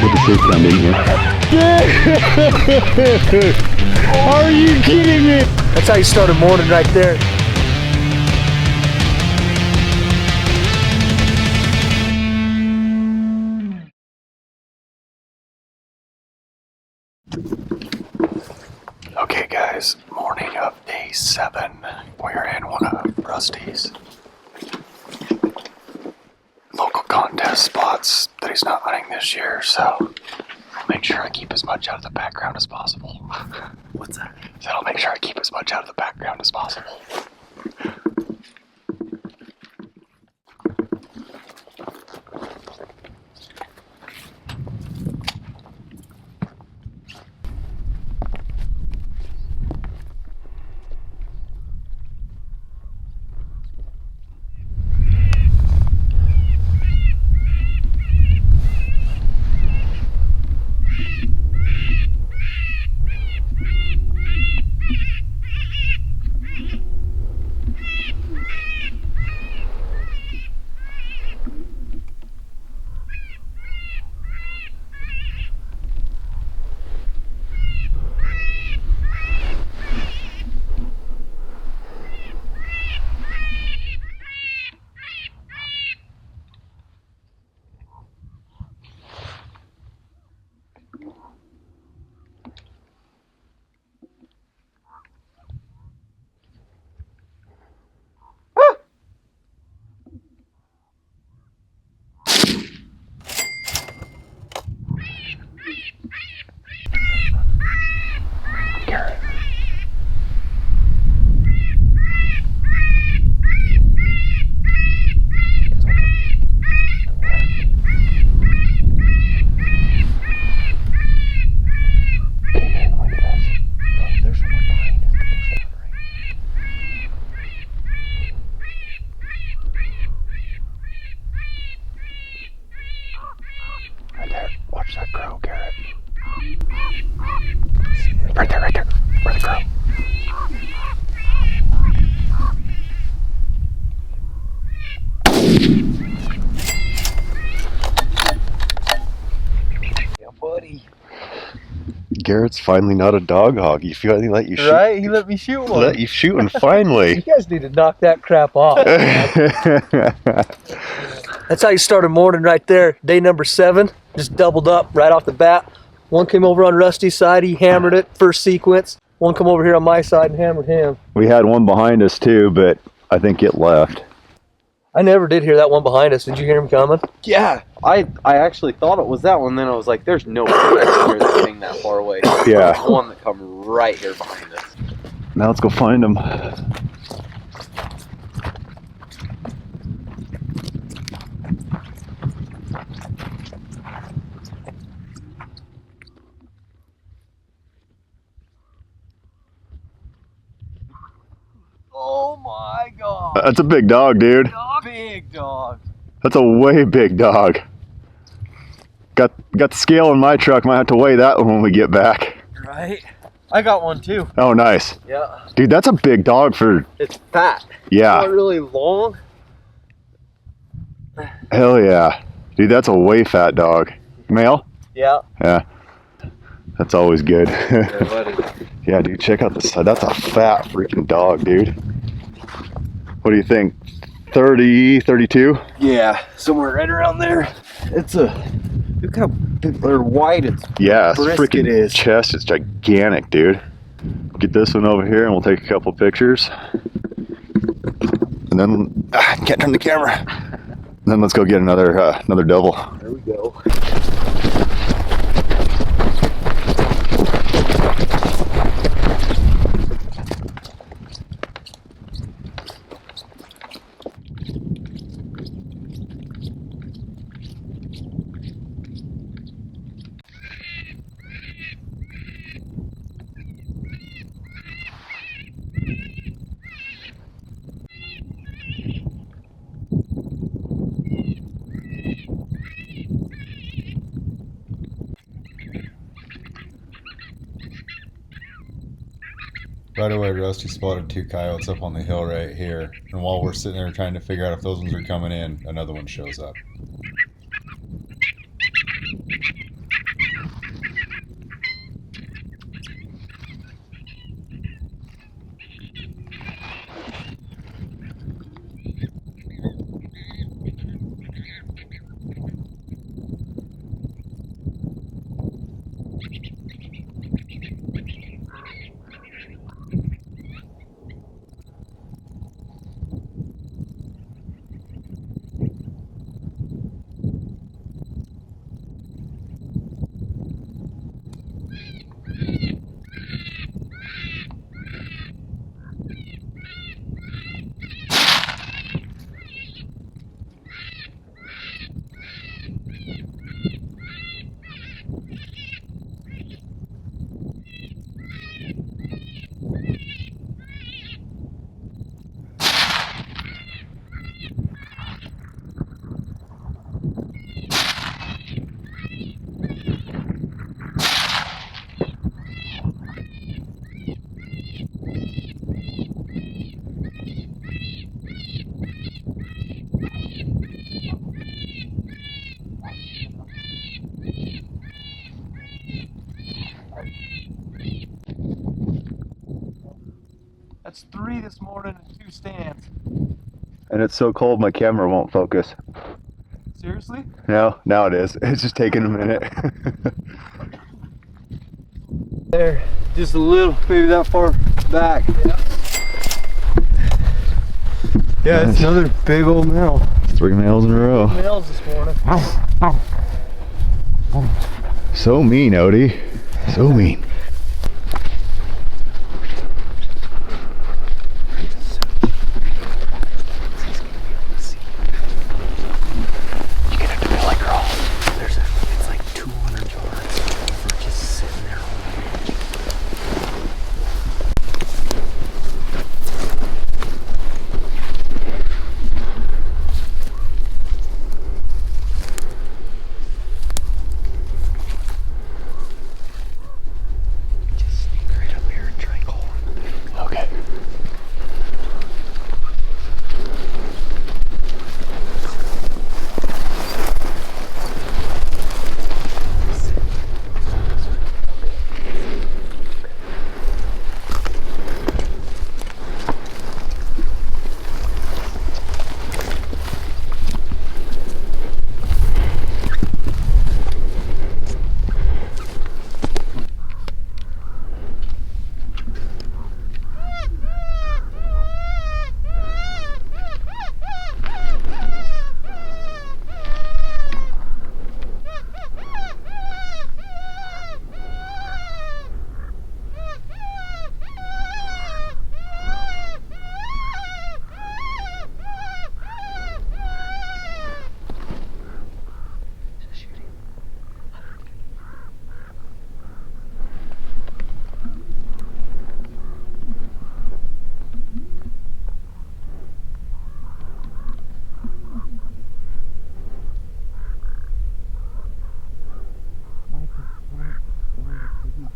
put the fish down in here. Are you kidding me? That's how you start a morning right there. Okay guys, morning of day 7. We're in one of Rusty's local contest spots that he's not hunting this year, so I'll make sure I keep as much out of the background as possible. What's that? So I'll make sure I keep as much out of the background as possible. Garrett's finally not a dog hog. You feel he let you shoot? Right? He let me shoot one. Let you shoot one finally. You guys need to knock that crap off. That's how you start a morning right there. Day number 7. Just doubled up right off the bat. One came over on Rusty's side. He hammered it first sequence. One come over here on my side and hammered him. We had one behind us too, but I think it left. I never did hear that one behind us. Did you hear him coming? Yeah, I actually thought it was that one. Then I was like, "There's no way I can hear that thing that far away." Yeah. There's one that come right here behind us. Now let's go find him. Oh my god! That's a big dog, dude. Big dog. That's a way big dog. Got the scale in my truck. Might have to weigh that one when we get back. Right? I got one too. Oh, nice. Yeah. Dude, that's a big dog for... It's fat. Yeah. It's not really long. Hell yeah. Dude, that's a way fat dog. Male? Yeah. Yeah. That's always good. Yeah, buddy. Yeah, dude, check out this side. That's a fat freaking dog, dude. What do you think? 30, 32? Yeah, somewhere right around there. It's a... Look how big or wide its brisket is. Chest is gigantic, dude. Get this one over here and we'll take a couple pictures. And then... can't turn the camera. And then let's go get another double. There we go. Right away, Rusty spotted 2 coyotes up on the hill right here. And while we're sitting there trying to figure out if those ones are coming in, another one shows up. That's 3 this morning and 2 stands. And it's so cold my camera won't focus. Seriously? No, now it is. It's just taking a minute. There, just a little, maybe that far back. Yeah, it's another big old male. 3 males in a row. Males this morning. So mean, Odie. So mean.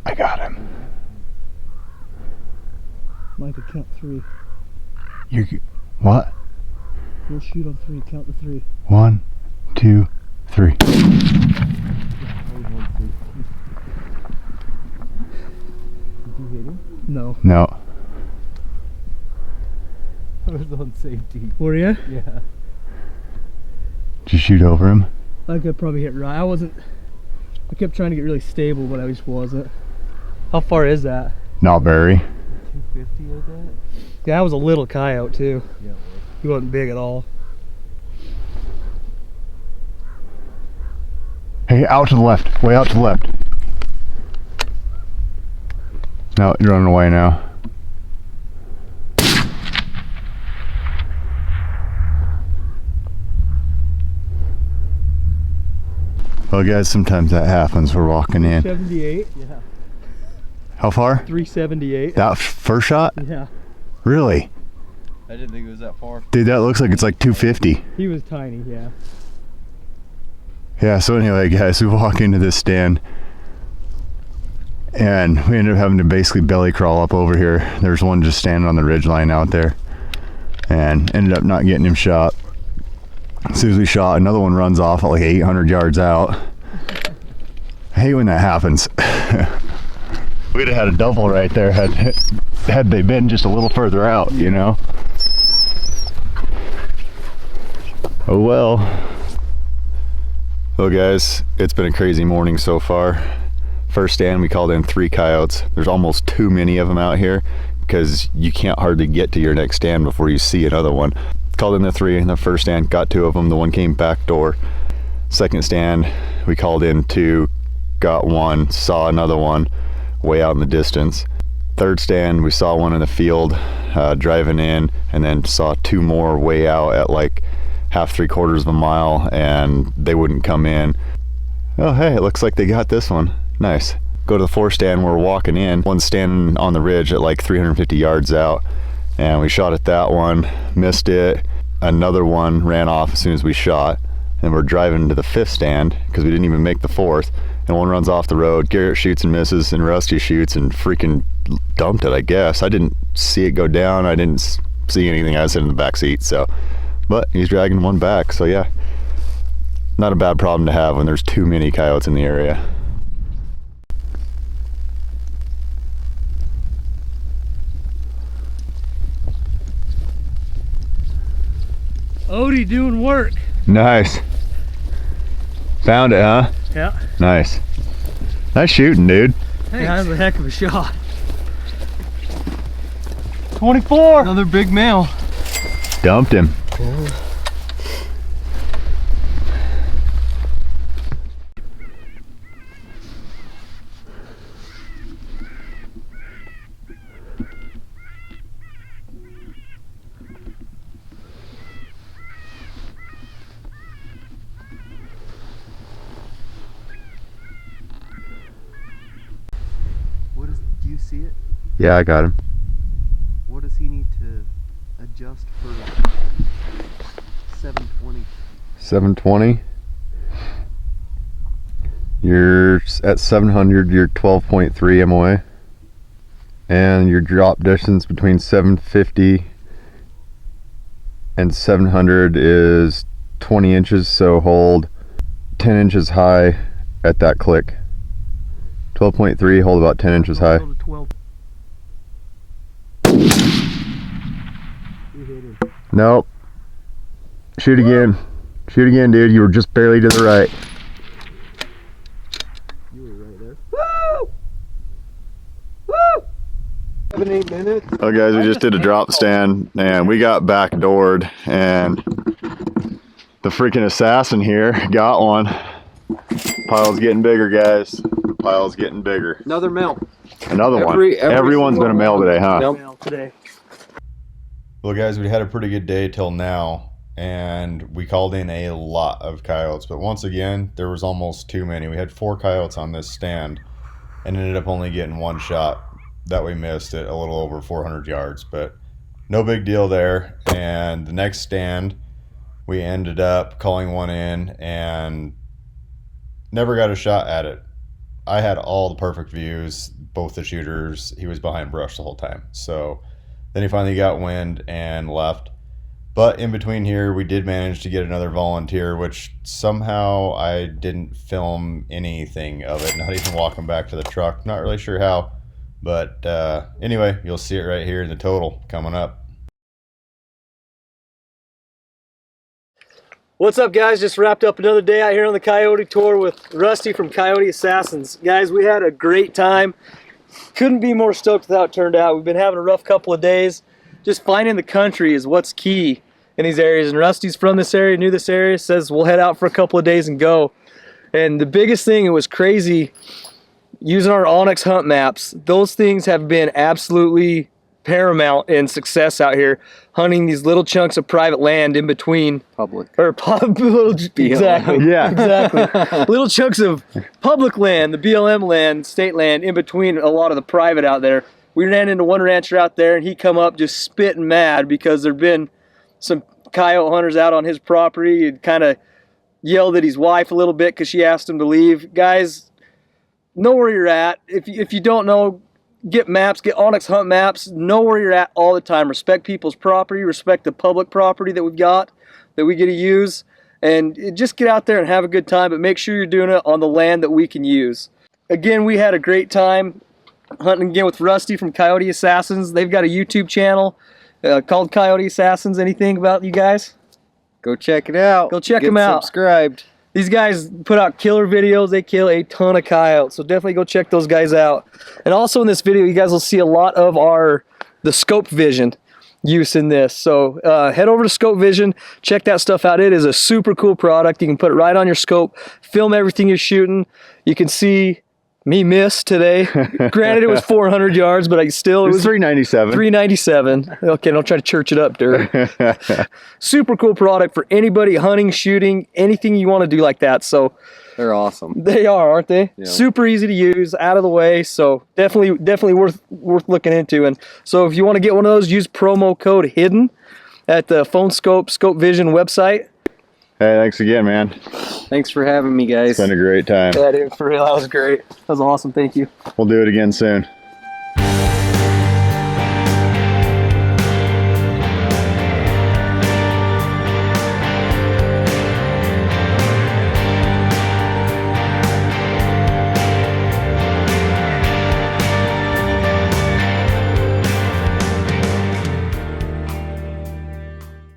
I got him. Micah, count 3. You what? We'll shoot on 3. Count the 3. 1, 2, 3. Did you hit him? No. No. I was on safety. Were you? Yeah. Did you shoot over him? I could probably hit right. I kept trying to get really stable, but I just wasn't. How far is that? Not very. 250 was that? Yeah, that was a little coyote too. Yeah, it was. He wasn't big at all. Hey, out to the left. Way out to the left. No, you're running away now. Well, guys, sometimes that happens. We're walking in. 78. Yeah. How far? 378. That first shot? Yeah. Really? I didn't think it was that far. Dude, that looks like it's like 250. He was tiny, yeah. Yeah, so anyway, guys, we walk into this stand and we ended up having to basically belly crawl up over here. There's one just standing on the ridge line out there and ended up not getting him shot. As soon as we shot, another one runs off at like 800 yards out. I hate when that happens. We'd have had a double right there had they been just a little further out, you know? Oh well. Well guys, it's been a crazy morning so far. First stand, we called in 3 coyotes. There's almost too many of them out here because you can't hardly get to your next stand before you see another one. Called in the 3 in the first stand, got 2 of them. The one came back door. Second stand, we called in 2, got 1, saw another one way out in the distance. Third stand, we saw one in the field driving in, and then saw 2 more way out at like half, 3/4 of a mile, and they wouldn't come in. Oh hey, it looks like they got this one. Nice. Go to the 4th stand, we're walking in. One's standing on the ridge at like 350 yards out, and we shot at that one, missed it. Another one ran off as soon as we shot, and we're driving to the 5th stand because we didn't even make the 4th, and one runs off the road. Garrett shoots and misses, and Rusty shoots and freaking dumped it, I guess. I didn't see it go down. I didn't see anything. I was sitting in the back seat, so, but he's dragging one back, so yeah, not a bad problem to have when there's too many coyotes in the area. Odie doing work. Nice. Found it, huh? Yeah. Nice. Nice shooting, dude. Hey, that was a heck of a shot. 24. Another big male. Dumped him. Do you see it? Yeah, I got him. What does he need to adjust for 720? 720. You're at 700, you're 12.3 MOA. And your drop distance between 750 and 700 is 20 inches, so hold 10 inches high at that click. 12.3, hold about 10 inches high. Nope. Shoot again. Shoot again, dude. You were just barely to the right. You were right there. Woo! Woo! 7-8 minutes. Oh guys, we just did a drop stand and we got backdoored, and the freaking assassin here got one. Pile's getting bigger, guys. Pile's getting bigger. Another male. Another one. Everyone's been a male today, huh? Male today. Well, guys, we had a pretty good day till now, and we called in a lot of coyotes, but once again, there was almost too many. We had 4 coyotes on this stand and ended up only getting one shot that we missed at a little over 400 yards, but no big deal there. And the next stand, we ended up calling one in and never got a shot at it. I had all the perfect views, both the shooters. He was behind brush the whole time. So then he finally got wind and left. But in between here, we did manage to get another volunteer, which somehow I didn't film anything of it, not even walking back to the truck. Not really sure how. But anyway, you'll see it right here in the total coming up. What's up, guys? Just wrapped up another day out here on the coyote tour with Rusty from Coyote Assassins. Guys, we had a great time. Couldn't be more stoked with how it turned out. We've been having a rough couple of days. Just finding the country is what's key in these areas. And Rusty's from this area, knew this area, says we'll head out for a couple of days and go. And the biggest thing, it was crazy using our OnX Hunt Maps. Those things have been absolutely paramount in success out here, hunting these little chunks of private land in between Public. or exactly, Yeah. exactly, little chunks of public land, the BLM land, state land, in between a lot of the private out there. We ran into one rancher out there, and he come up just spitting mad because there'd been some coyote hunters out on his property. He'd kind of yelled at his wife a little bit because she asked him to leave. Guys, know where you're at. If you don't know, get maps, get OnX Hunt Maps, know where you're at all the time. Respect people's property, respect the public property that we've got, that we get to use, and just get out there and have a good time, but make sure you're doing it on the land that we can use. Again, we had a great time hunting again with Rusty from Coyote Assassins. They've got a YouTube channel called Coyote Assassins. Anything about you guys? Go check it out. Go check them out. Subscribed. These guys put out killer videos. They kill a ton of coyotes, so definitely go check those guys out. And also in this video, you guys will see a lot of the scope vision use in this. So head over to Scope Vision, check that stuff out. It is a super cool product. You can put it right on your scope, film everything you're shooting. You can see me miss today. Granted, it was 400 yards, but it was 397. 397. Okay, don't try to church it up, Dirt. Super cool product for anybody hunting, shooting, anything you want to do like that. So they're awesome. They are, aren't they? Yeah. Super easy to use, out of the way. So definitely worth looking into. And so if you want to get one of those, use promo code HIDDEN at the Phone Scope Vision website. Hey, thanks again, man. Thanks for having me, guys. It's been a great time. Yeah, dude, for real, that was great. That was awesome. Thank you. We'll do it again soon.